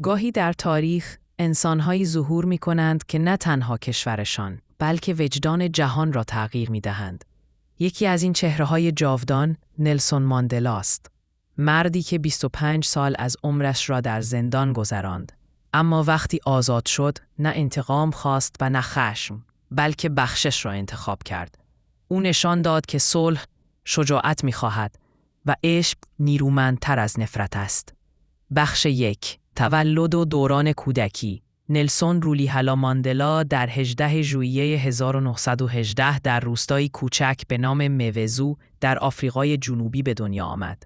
گاهی در تاریخ انسان‌هایی ظهور می‌کنند که نه تنها کشورشان بلکه وجدان جهان را تغییر می‌دهند. یکی از این چهره‌های جاودان نلسون ماندلا است. مردی که 25 سال از عمرش را در زندان گذراند. اما وقتی آزاد شد نه انتقام خواست و نه خشم بلکه بخشش را انتخاب کرد. او نشان داد که صلح شجاعت می‌خواهد و عشق نیرومندتر از نفرت است. بخش 1. تولد و دوران کودکی. نلسون رولیهالا ماندلا در 18 ژوئیه 1918 در روستایی کوچک به نام موزو در آفریقای جنوبی به دنیا آمد.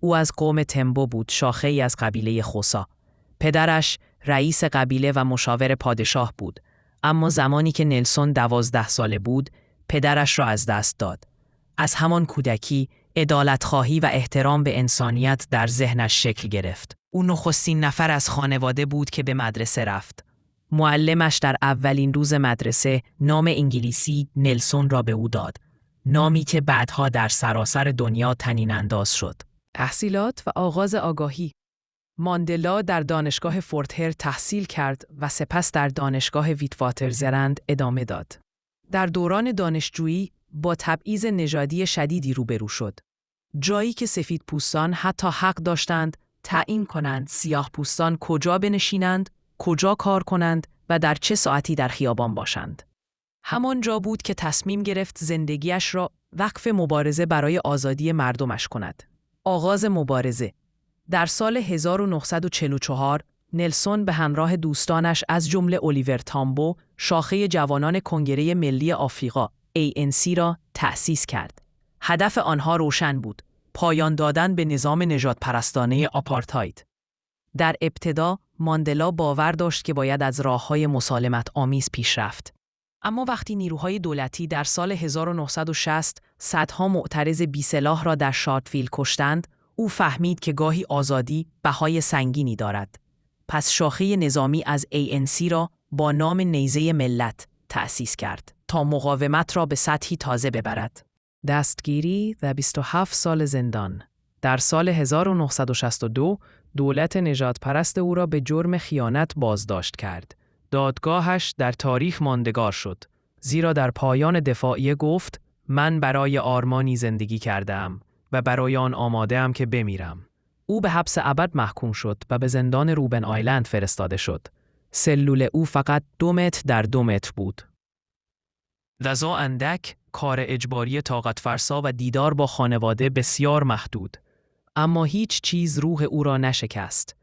او از قوم تمبو بود، شاخه‌ای از قبیله خوسا. پدرش رئیس قبیله و مشاور پادشاه بود، اما زمانی که نلسون 12 ساله بود، پدرش را از دست داد. از همان کودکی عدالت‌خواهی و احترام به انسانیت در ذهنش شکل گرفت. او نخستین نفر از خانواده بود که به مدرسه رفت. معلمش در اولین روز مدرسه نام انگلیسی نلسون را به او داد، نامی که بعدها در سراسر دنیا طنین انداز شد. تحصیلات و آغاز آگاهی. ماندلا در دانشگاه فورت هر تحصیل کرد و سپس در دانشگاه ویتواترزرند ادامه داد. در دوران دانشجویی با تبعیض نژادی شدیدی روبرو شد. جایی که سفیدپوستان حتی حق داشتند تعیین کنند سیاه‌پوستان کجا بنشینند، کجا کار کنند و در چه ساعتی در خیابان باشند. همان جا بود که تصمیم گرفت زندگیش را وقف مبارزه برای آزادی مردمش کند. آغاز مبارزه. در سال 1944 نلسون به همراه دوستانش از جمله الیور تامبو شاخه جوانان کنگره ملی آفریقا ANC را تأسیس کرد. هدف آنها روشن بود: پایان دادن به نظام نژادپرستانه آپارتاید. در ابتدا ماندلا باور داشت که باید از راه‌های مسالمت آمیز پیش رفت. اما وقتی نیروهای دولتی در سال 1960 صدها معترض بی‌سلاح را در شارتویل کشتند، او فهمید که گاهی آزادی بهای سنگینی دارد. پس شاخه نظامی از ANC را با نام نیزه ملت تأسیس کرد تا مقاومت را به سطحی تازه ببرد. دستگیری و 27 سال زندان. در سال 1962 دولت نژادپرست او را به جرم خیانت بازداشت کرد. دادگاهش در تاریخ ماندگار شد، زیرا در پایان دفاعیه گفت: من برای آرمانی زندگی کردم و برای آن آماده‌ام که بمیرم. او به حبس ابد محکوم شد و به زندان روبن آیلند فرستاده شد. سلول او فقط 2 متر در 2 متر بود. غذا اندک، کار اجباری طاقت فرسا و دیدار با خانواده بسیار محدود. اما هیچ چیز روح او را نشکست.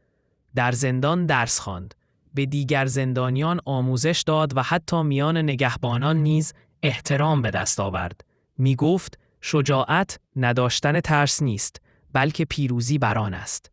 در زندان درس خواند، به دیگر زندانیان آموزش داد و حتی میان نگهبانان نیز احترام به دست آورد. می گفت شجاعت نداشتن ترس نیست، بلکه پیروزی بر آن است.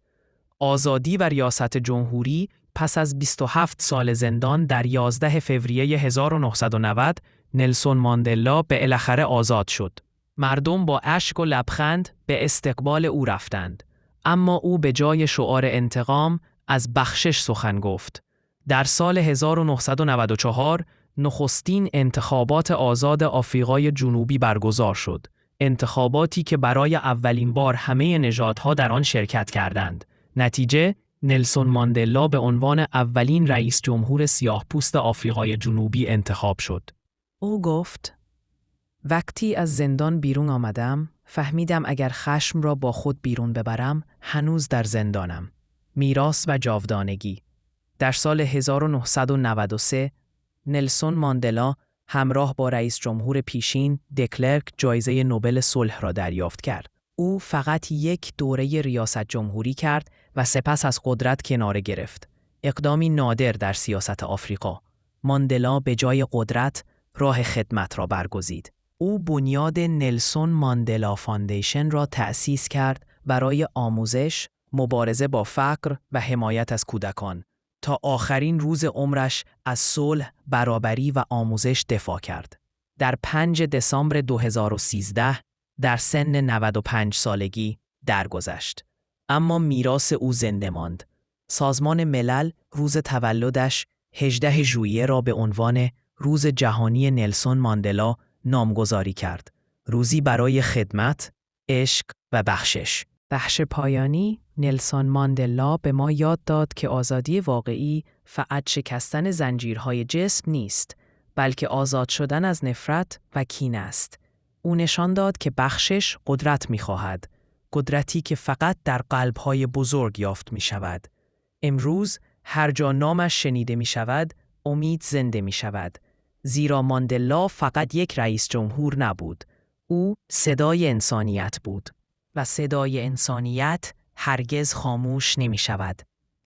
آزادی و ریاست جمهوری. پس از 27 سال زندان در 11 فوریه 1990 نلسون ماندلا به الاخره آزاد شد. مردم با اشک و لبخند به استقبال او رفتند، اما او به جای شعار انتقام از بخشش سخن گفت. در سال 1994 نخستین انتخابات آزاد آفریقای جنوبی برگزار شد. انتخاباتی که برای اولین بار همه نژادها در آن شرکت کردند. نتیجه: نلسون ماندلا به عنوان اولین رئیس جمهور سیاه‌پوست آفریقای جنوبی انتخاب شد. او گفت: وقتی از زندان بیرون آمدم، فهمیدم اگر خشم را با خود بیرون ببرم، هنوز در زندانم. میراث و جاودانگی. در سال 1993 نلسون ماندلا همراه با رئیس جمهور پیشین دکلرک جایزه نوبل صلح را دریافت کرد. او فقط یک دوره ریاست جمهوری کرد و سپس از قدرت کناره گرفت. اقدامی نادر در سیاست آفریقا. ماندلا به جای قدرت راه خدمت را برگزید. او بنیاد نلسون ماندلا فاندیشن را تأسیس کرد برای آموزش، مبارزه با فقر و حمایت از کودکان. تا آخرین روز عمرش از صلح، برابری و آموزش دفاع کرد. در 5 دسامبر 2013 در سن 95 سالگی درگذشت. اما میراث او زنده ماند. سازمان ملل روز تولدش 18 ژوئیه را به عنوان روز جهانی نلسون ماندلا نامگذاری کرد. روزی برای خدمت، عشق و بخشش. بخش پایانی، نلسون ماندلا به ما یاد داد که آزادی واقعی فقط شکستن زنجیرهای جسم نیست، بلکه آزاد شدن از نفرت و کینه است. او نشان داد که بخشش قدرت می‌خواهد، قدرتی که فقط در قلب‌های بزرگ یافت می‌شود. امروز هر جا نامش شنیده می‌شود، امید زنده می‌شود. زیرا ماندلا فقط یک رئیس جمهور نبود. او صدای انسانیت بود. و صدای انسانیت هرگز خاموش نمی شود.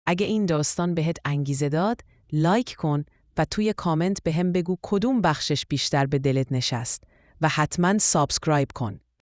اگه این داستان بهت انگیزه داد، لایک کن و توی کامنت بهم بگو کدوم بخشش بیشتر به دلت نشست و حتما سابسکرایب کن.